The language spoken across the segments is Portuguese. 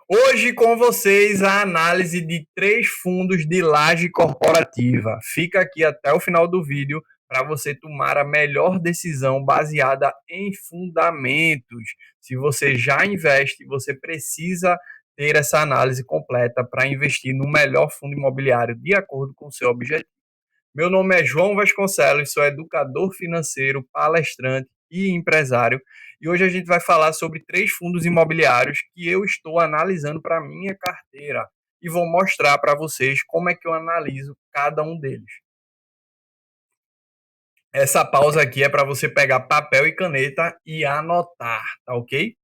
Hoje com vocês a análise de três fundos de laje corporativa. Fica aqui até o final do vídeo para você tomar a melhor decisão baseada em fundamentos. Se você já investe, você precisa ter essa análise completa para investir no melhor fundo imobiliário de acordo com o seu objetivo. Meu nome é João Vasconcelos, sou educador financeiro, palestrante e empresário. E hoje a gente vai falar sobre três fundos imobiliários que eu estou analisando para minha carteira e vou mostrar para vocês como é que eu analiso cada um deles. Essa pausa aqui é para você pegar papel e caneta e anotar, tá ok?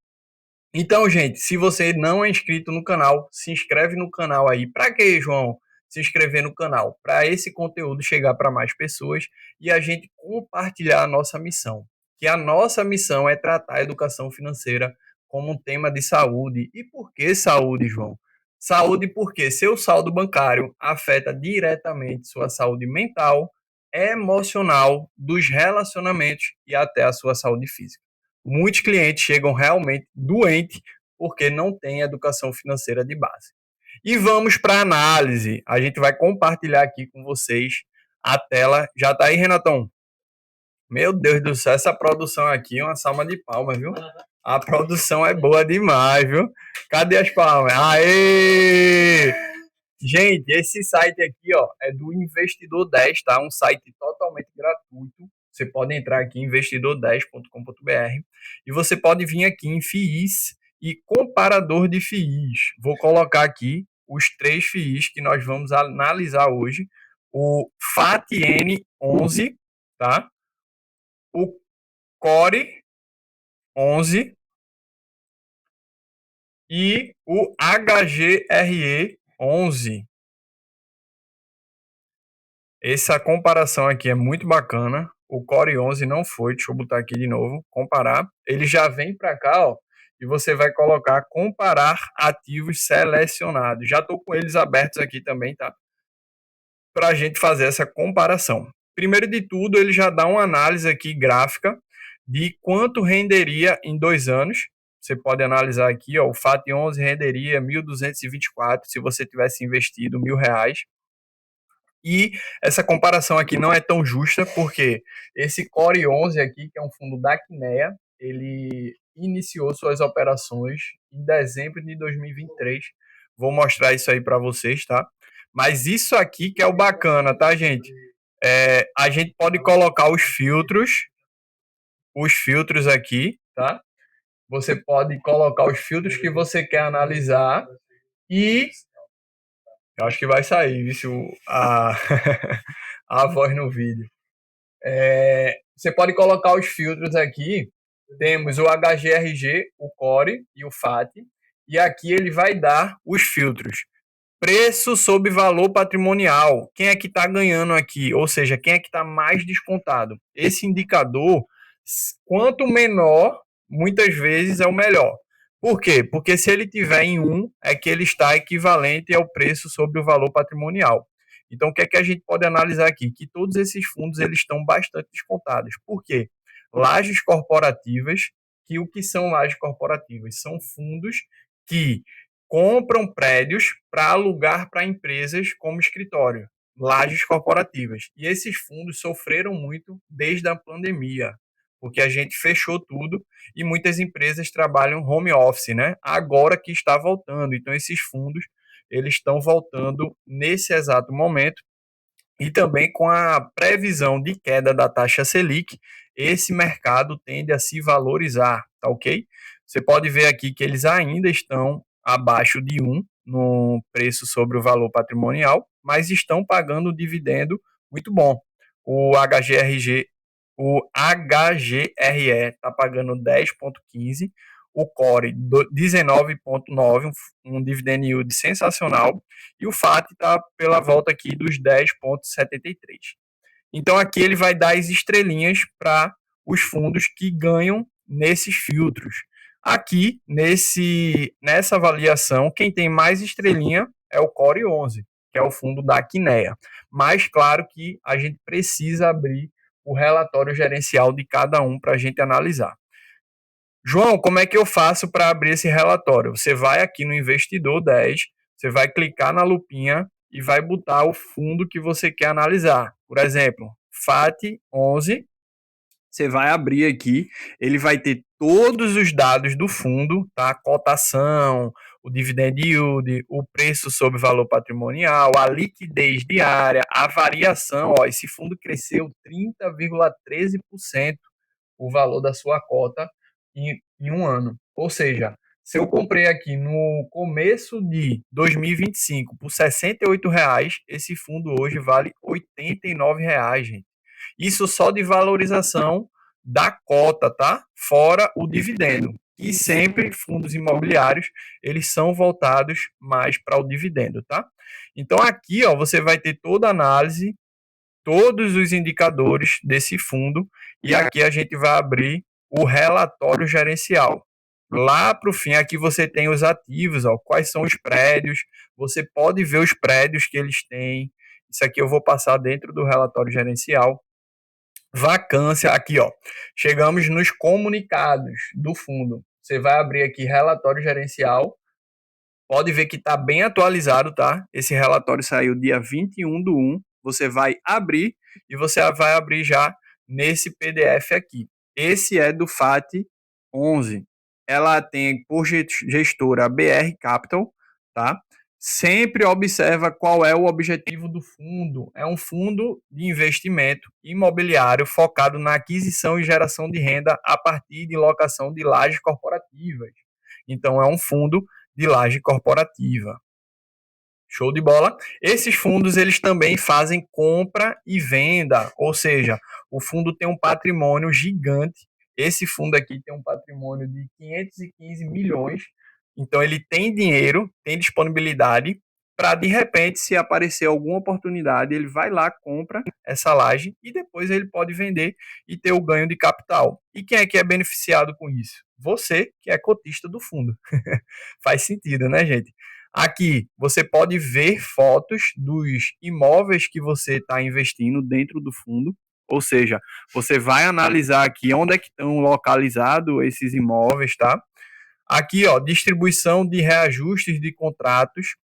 Então, gente, se você não é inscrito no canal, se inscreve no canal aí. Para quê, João? Se inscrever no canal, para esse conteúdo chegar para mais pessoas e a gente compartilhar a nossa missão. Que a nossa missão é tratar a educação financeira como um tema de saúde. E por que saúde, João? Saúde porque seu saldo bancário afeta diretamente sua saúde mental, emocional, dos relacionamentos e até a sua saúde física. Muitos clientes chegam realmente doentes porque não têm educação financeira de base. E vamos para a análise. A gente vai compartilhar aqui com vocês a tela. Já está aí, Renatão? Meu Deus do céu, essa produção aqui é uma salva de palmas, viu? A produção é boa demais, viu? Cadê as palmas? Aê! Gente, esse site aqui, ó, é do Investidor 10, tá? Um site totalmente gratuito. Você pode entrar aqui em investidor10.com.br e você pode vir aqui em FIIs e comparador de FIIs. Vou colocar aqui os três FIIs que nós vamos analisar hoje. O FATN11, tá? O Core 11 e o HGRE 11. Essa comparação aqui é muito bacana. O Core 11 não foi, deixa eu botar aqui de novo, comparar. Ele já vem para cá, ó, e você vai colocar comparar ativos selecionados. Já estou com eles abertos aqui também, tá? Para a gente fazer essa comparação. Primeiro de tudo, ele já dá uma análise aqui gráfica de quanto renderia em 2 anos. Você pode analisar aqui, ó, o FAT11 renderia 1.224 se você tivesse investido R$ 1.000. E essa comparação aqui não é tão justa, porque esse Core 11 aqui, que é um fundo da Kinea, ele iniciou suas operações em dezembro de 2023. Vou mostrar isso aí para vocês, tá? Mas isso aqui que é o bacana, tá, gente? A gente pode colocar os filtros aqui, tá? Você pode colocar os filtros que você quer analisar e eu acho que vai sair, viu, a voz no vídeo. Você pode colocar os filtros aqui. Temos o HGRG, o Core e o FAT. E aqui ele vai dar os filtros. Preço sobre valor patrimonial. Quem é que está ganhando aqui? Ou seja, quem é que está mais descontado? Esse indicador, quanto menor, muitas vezes é o melhor. Por quê? Porque se ele tiver em 1, é que ele está equivalente ao preço sobre o valor patrimonial. Então, o que é que a gente pode analisar aqui? Que todos esses fundos eles estão bastante descontados. Por quê? Lajes corporativas, que o que são lajes corporativas? São fundos que compram prédios para alugar para empresas como escritório, lajes corporativas. E esses fundos sofreram muito desde a pandemia, porque a gente fechou tudo e muitas empresas trabalham home office, né? Agora que está voltando. Então, esses fundos eles estão voltando nesse exato momento e também com a previsão de queda da taxa Selic, esse mercado tende a se valorizar, tá ok? Você pode ver aqui que eles ainda estão abaixo de 1 no preço sobre o valor patrimonial, mas estão pagando dividendo muito bom. O HGRG, o HGRE está pagando 10,15, o Core 19,9, um dividend yield sensacional, e o FAT está pela volta aqui dos 10,73. Então aqui ele vai dar as estrelinhas para os fundos que ganham nesses filtros. Aqui, nessa avaliação, quem tem mais estrelinha é o Core 11, que é o fundo da Kinea. Mas claro que a gente precisa abrir o relatório gerencial de cada um para a gente analisar. João, como é que eu faço para abrir esse relatório? Você vai aqui no Investidor 10, você vai clicar na lupinha e vai botar o fundo que você quer analisar. Por exemplo, FAT11, você vai abrir aqui, ele vai ter todos os dados do fundo, tá? Cotação, o dividend yield, o preço sobre valor patrimonial, a liquidez diária, a variação. Ó, esse fundo cresceu 30,13% o valor da sua cota em um ano. Ou seja, se eu comprei aqui no começo de 2025 por R$ 68, esse fundo hoje vale R$ 89, gente. Isso só de valorização da cota, tá? Fora o dividendo. E sempre fundos imobiliários, eles são voltados mais para o dividendo, tá? Então aqui, ó, você vai ter toda a análise, todos os indicadores desse fundo e aqui a gente vai abrir o relatório gerencial. Lá para o fim, aqui você tem os ativos, ó, quais são os prédios, você pode ver os prédios que eles têm. Isso aqui eu vou passar dentro do relatório gerencial. Vacância, aqui ó, chegamos nos comunicados do fundo. Você vai abrir aqui relatório gerencial, pode ver que está bem atualizado, tá? Esse relatório saiu dia 21/1. Você vai abrir e você vai abrir já nesse PDF aqui. Esse é do FAT11. Ela tem por gestora BR Capital, tá? Sempre observa qual é o objetivo do fundo. É um fundo de investimento imobiliário focado na aquisição e geração de renda a partir de locação de lajes corporativas. Então, é um fundo de laje corporativa. Show de bola. Esses fundos eles também fazem compra e venda, ou seja, o fundo tem um patrimônio gigante. Esse fundo aqui tem um patrimônio de 515 milhões. Então ele tem dinheiro, tem disponibilidade para de repente, se aparecer alguma oportunidade, ele vai lá, compra essa laje e depois ele pode vender e ter o ganho de capital. E quem é que é beneficiado com isso? Você, que é cotista do fundo. Faz sentido, né, gente? Aqui você pode ver fotos dos imóveis que você está investindo dentro do fundo, ou seja, você vai analisar aqui onde é que estão localizados esses imóveis, tá? Aqui, ó, distribuição de reajustes de contratos,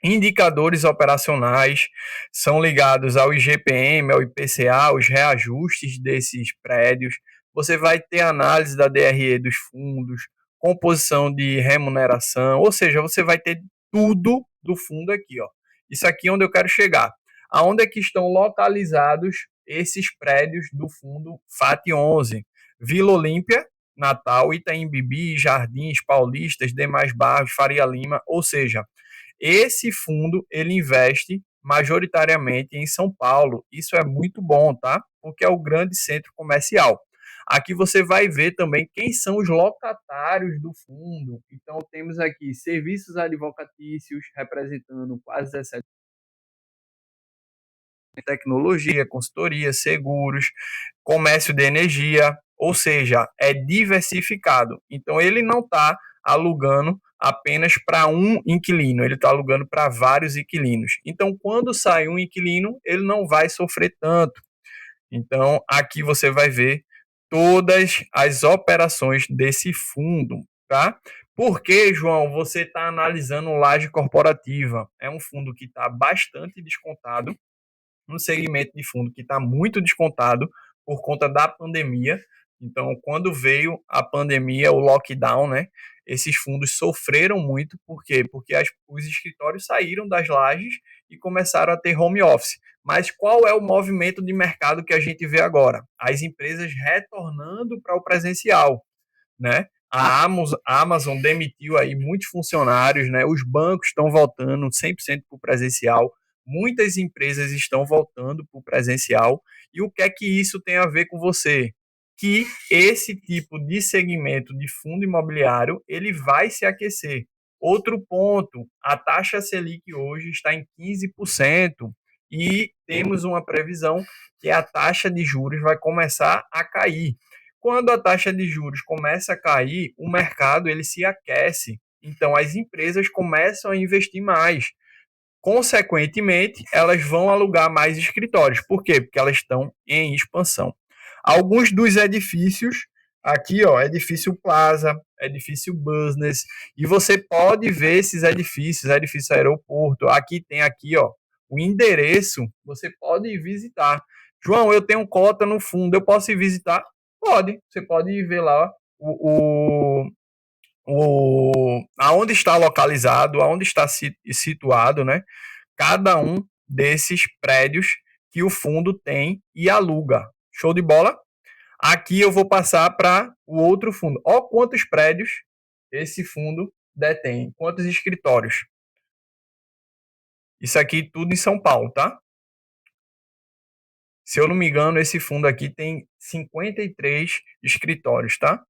indicadores operacionais são ligados ao IGPM, ao IPCA, os reajustes desses prédios. Você vai ter análise da DRE dos fundos, composição de remuneração, ou seja, você vai ter tudo do fundo aqui, ó. Isso aqui é onde eu quero chegar. Aonde é que estão localizados esses prédios do fundo FAT11? Vila Olímpia, Natal, Itaim Bibi, Jardins, Paulistas, demais bairros, Faria Lima, ou seja, esse fundo ele investe majoritariamente em São Paulo. Isso é muito bom, tá? Porque é o grande centro comercial. Aqui você vai ver também quem são os locatários do fundo. Então temos aqui serviços advocatícios representando quase 17, tecnologia, consultoria, seguros, comércio de energia, ou seja, é diversificado. Então ele não está alugando apenas para um inquilino, ele está alugando para vários inquilinos. Então, quando sai um inquilino, ele não vai sofrer tanto. Então, aqui você vai ver todas as operações desse fundo, tá? Por que, João, você está analisando laje corporativa? É um fundo que está bastante descontado, um segmento de fundo que está muito descontado por conta da pandemia. Então, quando veio a pandemia, o lockdown, né? Esses fundos sofreram muito, por quê? Porque os escritórios saíram das lajes e começaram a ter home office. Mas qual é o movimento de mercado que a gente vê agora? As empresas retornando para o presencial, né? A Amazon demitiu aí muitos funcionários, né? Os bancos estão voltando 100% para o presencial. Muitas empresas estão voltando para o presencial. E o que é que isso tem a ver com você? Que esse tipo de segmento de fundo imobiliário ele vai se aquecer. Outro ponto, a taxa Selic hoje está em 15% e temos uma previsão que a taxa de juros vai começar a cair. Quando a taxa de juros começa a cair, o mercado ele se aquece. Então as empresas começam a investir mais. Consequentemente, elas vão alugar mais escritórios. Por quê? Porque elas estão em expansão. Alguns dos edifícios Aqui, ó, edifício Plaza, edifício Business, e você pode ver esses edifícios, edifício aeroporto. Aqui tem aqui, ó, o endereço, você pode ir visitar. João, eu tenho cota no fundo, eu posso ir visitar? Pode, você pode ir ver lá aonde está localizado, aonde está situado, né? Cada um desses prédios que o fundo tem e aluga. Show de bola? Aqui eu vou passar para o outro fundo. Olha quantos prédios esse fundo detém, quantos escritórios. Isso aqui tudo em São Paulo, tá? Se eu não me engano, esse fundo aqui tem 53 escritórios, tá?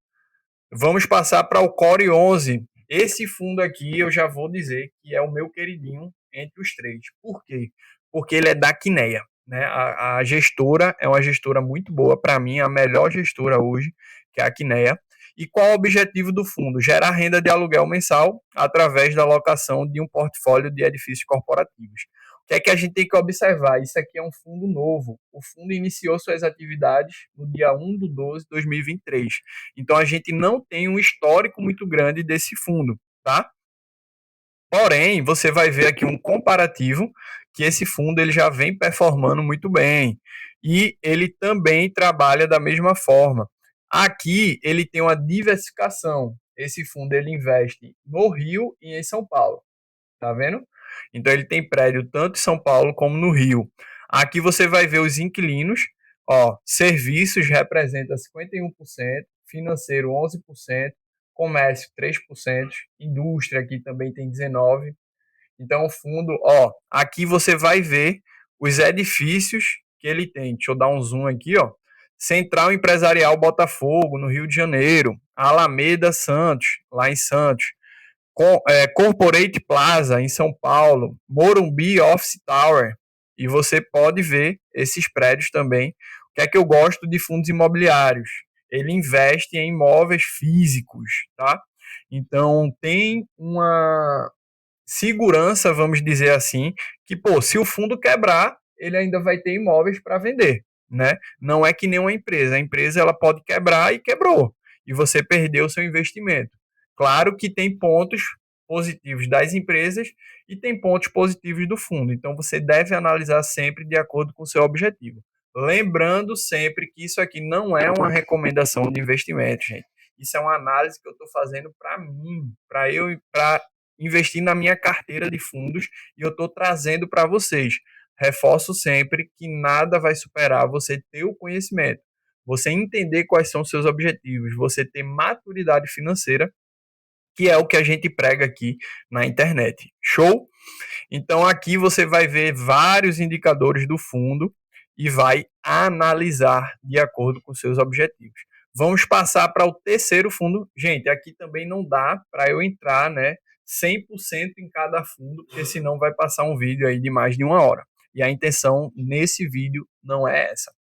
Vamos passar para o Core 11. Esse fundo aqui eu já vou dizer que é o meu queridinho entre os três. Por quê? Porque ele é da Quineia. Né? A gestora é uma gestora muito boa, para mim, a melhor gestora hoje, que é a Quineia. E qual é o objetivo do fundo? Gerar renda de aluguel mensal através da alocação de um portfólio de edifícios corporativos. O que é que a gente tem que observar? Isso aqui é um fundo novo. O fundo iniciou suas atividades no dia 1 de 12 de 2023. Então, a gente não tem um histórico muito grande desse fundo, tá? Porém, você vai ver aqui um comparativo que esse fundo ele já vem performando muito bem e ele também trabalha da mesma forma. Aqui ele tem uma diversificação. Esse fundo ele investe no Rio e em São Paulo. Tá vendo? Então ele tem prédio tanto em São Paulo como no Rio. Aqui você vai ver os inquilinos, ó, serviços representa 51%, financeiro 11%, comércio 3%, indústria aqui também tem 19%. Então o fundo, ó, aqui você vai ver os edifícios que ele tem. Deixa eu dar um zoom aqui, ó. Central Empresarial Botafogo, no Rio de Janeiro, Alameda Santos, lá em Santos, Corporate Plaza, em São Paulo, Morumbi Office Tower, e você pode ver esses prédios também. O que é que eu gosto de fundos imobiliários? Ele investe em imóveis físicos, tá? Então, tem uma segurança, vamos dizer assim, que, pô, se o fundo quebrar, ele ainda vai ter imóveis para vender, né? Não é que nem uma empresa. A empresa ela pode quebrar e quebrou, e você perdeu o seu investimento. Claro que tem pontos positivos das empresas e tem pontos positivos do fundo. Então você deve analisar sempre de acordo com o seu objetivo. Lembrando sempre que isso aqui não é uma recomendação de investimento, gente. Isso é uma análise que eu estou fazendo para mim, para investir na minha carteira de fundos e eu estou trazendo para vocês. Reforço sempre que nada vai superar você ter o conhecimento, você entender quais são os seus objetivos, você ter maturidade financeira, que é o que a gente prega aqui na internet. Show? Então aqui você vai ver vários indicadores do fundo e vai analisar de acordo com seus objetivos. Vamos passar para o terceiro fundo. Gente, aqui também não dá para eu entrar, né, 100% em cada fundo, porque senão vai passar um vídeo aí de mais de 1 hora. E a intenção nesse vídeo não é essa.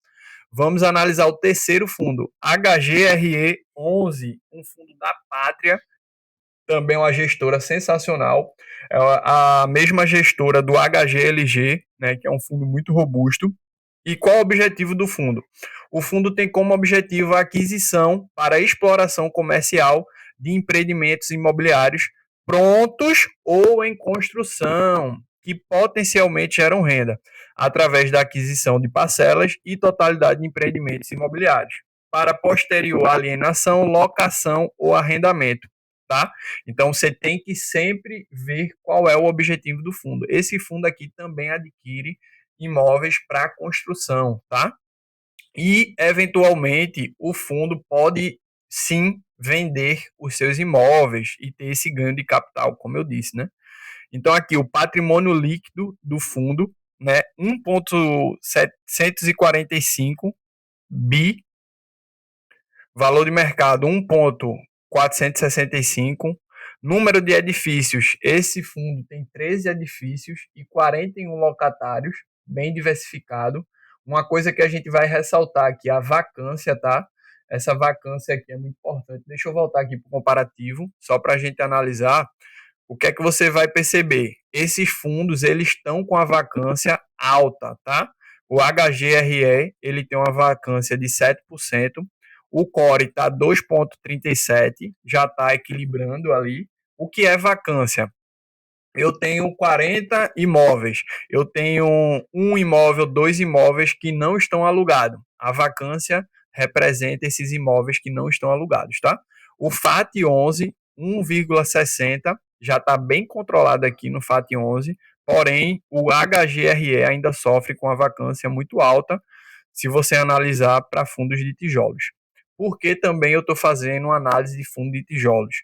Vamos analisar o terceiro fundo, HGRE11, um fundo da Pátria, também uma gestora sensacional, é a mesma gestora do HGLG, né, que é um fundo muito robusto. E qual o objetivo do fundo? O fundo tem como objetivo a aquisição para exploração comercial de empreendimentos imobiliários prontos ou em construção, que potencialmente geram renda, através da aquisição de parcelas e totalidade de empreendimentos imobiliários, para posterior alienação, locação ou arrendamento. Tá? Então você tem que sempre ver qual é o objetivo do fundo. Esse fundo aqui também adquire imóveis para construção, tá? E eventualmente o fundo pode sim vender os seus imóveis e ter esse ganho de capital, como eu disse, né? Então aqui o patrimônio líquido do fundo, né, 1,745 bi, valor de mercado 1,465, número de edifícios, esse fundo tem 13 edifícios e 41 locatários, bem diversificado. Uma coisa que a gente vai ressaltar aqui, a vacância, tá? Essa vacância aqui é muito importante. Deixa eu voltar aqui para o comparativo, só para a gente analisar. O que é que você vai perceber? Esses fundos, eles estão com a vacância alta, tá? O HGRE, ele tem uma vacância de 7%, O core está 2,37, já está equilibrando ali. O que é vacância? Eu tenho 40 imóveis, eu tenho um imóvel, dois imóveis que não estão alugados. A vacância representa esses imóveis que não estão alugados, tá? O FAT 11, 1,60, já está bem controlado aqui no FAT 11, porém o HGRE ainda sofre com a vacância muito alta, se você analisar para fundos de tijolos. Por que também eu estou fazendo uma análise de fundo de tijolos?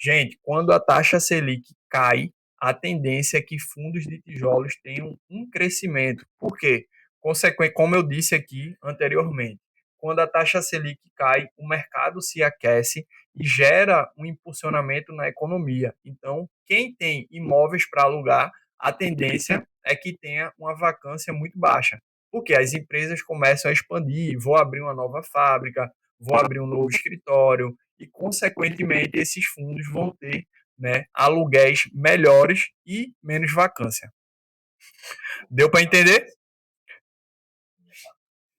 Gente, quando a taxa Selic cai, a tendência é que fundos de tijolos tenham um crescimento. Por quê? Como eu disse aqui anteriormente, quando a taxa Selic cai, o mercado se aquece e gera um impulsionamento na economia. Então, quem tem imóveis para alugar, a tendência é que tenha uma vacância muito baixa, porque as empresas começam a expandir, vou abrir uma nova fábrica, vou abrir um novo escritório e, consequentemente, esses fundos vão ter, né, aluguéis melhores e menos vacância. Deu para entender?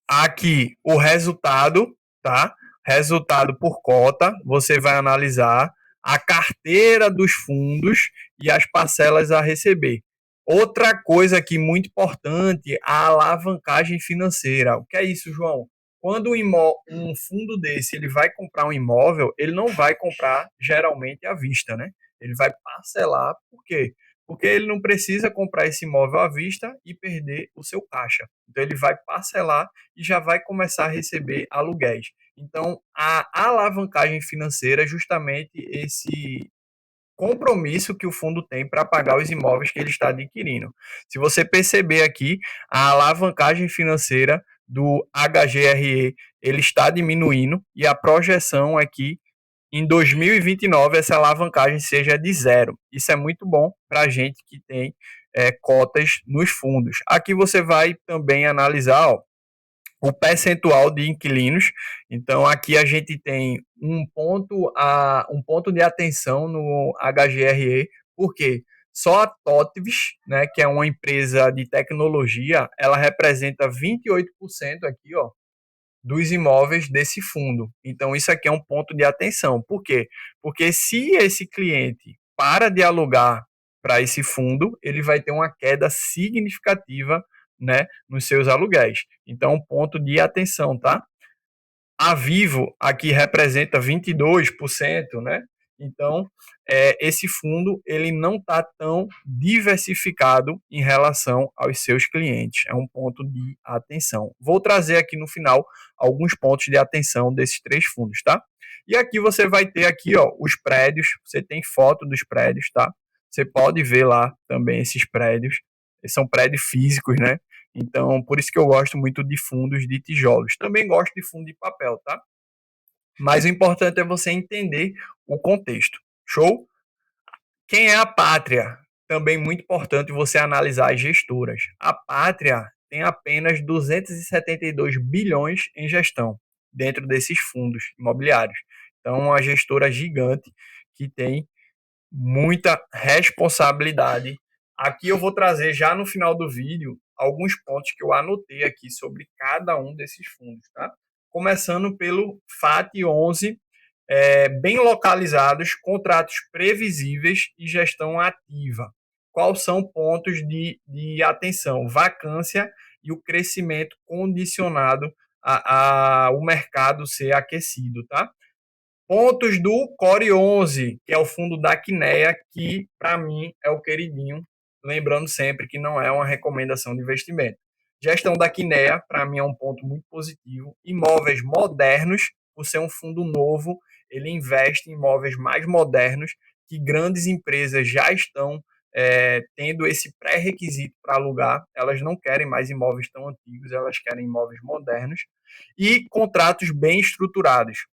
Aqui o resultado, tá? Resultado por cota, você vai analisar a carteira dos fundos e as parcelas a receber. Outra coisa aqui muito importante, a alavancagem financeira. O que é isso, João? Quando um fundo desse ele vai comprar um imóvel, ele não vai comprar geralmente à vista, né? Ele vai parcelar, por quê? Porque ele não precisa comprar esse imóvel à vista e perder o seu caixa. Então ele vai parcelar e já vai começar a receber aluguéis. Então a alavancagem financeira é justamente esse compromisso que o fundo tem para pagar os imóveis que ele está adquirindo. Se você perceber aqui, a alavancagem financeira do HGRE ele está diminuindo e a projeção é que em 2029 essa alavancagem seja de zero. Isso é muito bom para a gente que tem cotas nos fundos. Aqui você vai também analisar o percentual de inquilinos. Então, aqui a gente tem um ponto de atenção no HGRE, porque só a TOTVS, né, que é uma empresa de tecnologia, ela representa 28% aqui, ó, dos imóveis desse fundo. Então, isso aqui é um ponto de atenção. Por quê? Porque se esse cliente para de alugar para esse fundo, ele vai ter uma queda significativa, né, nos seus aluguéis. Então, um ponto de atenção, tá? A Vivo aqui representa 22%, né? Então, esse fundo ele não está tão diversificado em relação aos seus clientes. É um ponto de atenção. Vou trazer aqui no final alguns pontos de atenção desses três fundos, tá? E aqui você vai ter aqui, ó, os prédios. Você tem foto dos prédios, tá? Você pode ver lá também esses prédios. Eles são prédios físicos, né? Então, por isso que eu gosto muito de fundos de tijolos. Também gosto de fundo de papel, tá? Mas o importante é você entender o contexto. Show? Quem é a Pátria? Também muito importante você analisar as gestoras. A Pátria tem apenas 272 bilhões em gestão dentro desses fundos imobiliários. Então, uma gestora gigante que tem muita responsabilidade. Aqui eu vou trazer já no final do vídeo alguns pontos que eu anotei aqui sobre cada um desses fundos, tá? Começando pelo FAT 11, bem localizados, contratos previsíveis e gestão ativa. Quais são pontos de atenção? Vacância e o crescimento condicionado ao mercado ser aquecido, tá? Pontos do Core 11, que é o fundo da Quineia, que para mim é o queridinho, lembrando sempre que não é uma recomendação de investimento. Gestão da Quineia, para mim é um ponto muito positivo. Imóveis modernos, por ser um fundo novo, ele investe em imóveis mais modernos, que grandes empresas já estão tendo esse pré-requisito para alugar. Elas não querem mais imóveis tão antigos, elas querem imóveis modernos. E contratos bem estruturados.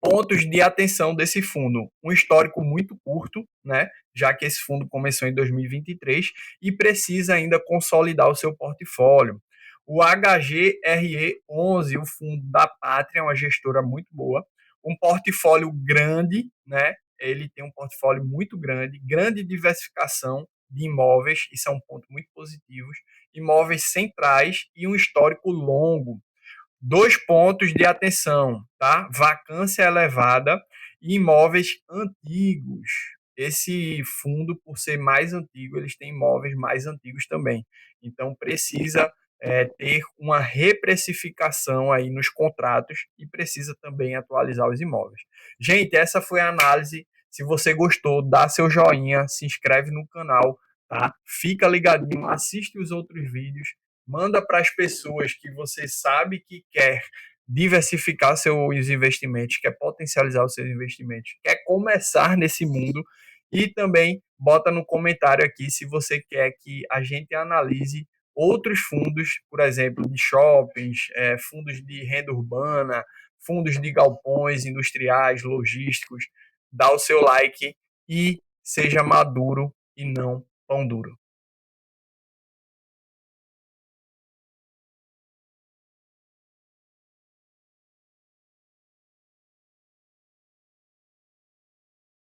Pontos de atenção desse fundo: um histórico muito curto, né, já que esse fundo começou em 2023 e precisa ainda consolidar o seu portfólio. O HGRE11, o fundo da Pátria, é uma gestora muito boa, um portfólio grande, né? Ele tem um portfólio muito grande, grande diversificação de imóveis, isso é um ponto muito positivo. Imóveis centrais e um histórico longo. Dois pontos de atenção, tá? Vacância elevada e imóveis antigos. Esse fundo, por ser mais antigo, eles têm imóveis mais antigos também. Então, precisa ter uma reprecificação aí nos contratos e precisa também atualizar os imóveis. Gente, essa foi a análise. Se você gostou, dá seu joinha, se inscreve no canal, tá? Fica ligadinho, assiste os outros vídeos, manda para as pessoas que você sabe que quer diversificar seus investimentos, quer potencializar os seus investimentos, quer começar nesse mundo e também bota no comentário aqui se você quer que a gente analise outros fundos, por exemplo, de shoppings, fundos de renda urbana, fundos de galpões industriais, logísticos. Dá o seu like e seja maduro e não pão duro.